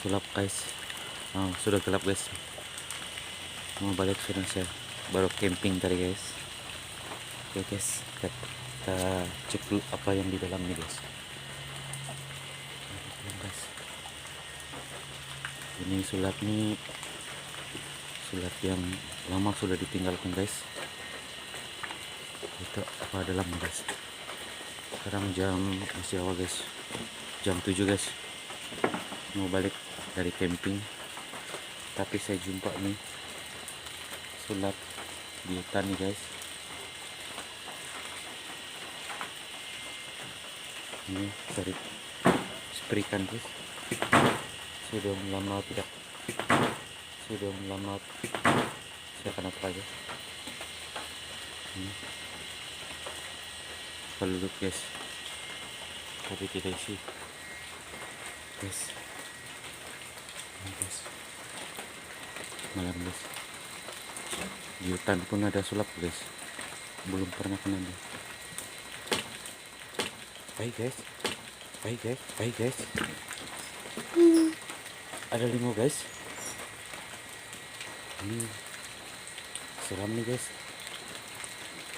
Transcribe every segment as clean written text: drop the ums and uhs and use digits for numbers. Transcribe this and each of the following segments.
Sulap guys. Sudah gelap guys, mau balik sudah, saya baru camping tadi guys. Oke guys, kita cek dulu apa yang di dalam nih guys. Ini sulap nih, sulap yang lama sudah ditinggalkan guys. Itu apa dalam guys. Sekarang masih awal guys, jam 7 guys, mau balik dari camping, tapi saya jumpa nih sulap di hutan nih guys. Ini dari ikan guys, sudah lama saya akan apa guys. Ini peluk guys, tapi tidak isi guys. Guys, malam guys, di hutan pun ada sulap guys, belum pernah kena nih. Baik guys, ada 5 guys. Ini seram nih guys,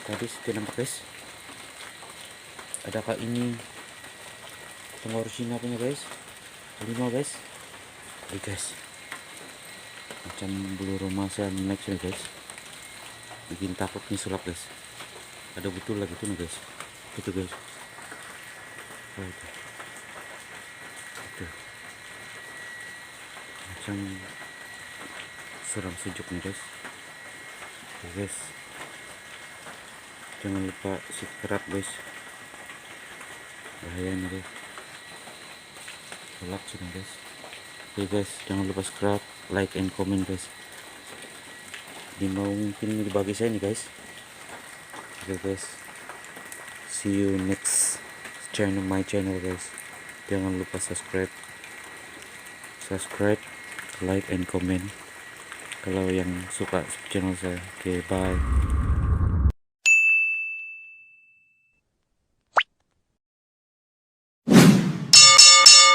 tadi sudah nampak guys. Adakah ini tenggorosina punya guys? 5 guys. Baik guys, macam bulu rumah saya naik sini guys, bikin takut nih sulap guys. Ada betul lagi tuh nih guys, itu guys. Oh, itu macam seram sejuk nih guys. Oke guys, jangan lupa subscribe guys, bahaya nih guys, sulap sini guys. Oke guys, jangan lupa subscribe, like and comment guys. Ini mau mungkin dibagi saya nih guys. Oke guys, see you next my channel guys. Jangan lupa subscribe, like and comment kalau yang suka channel saya. Oke, bye.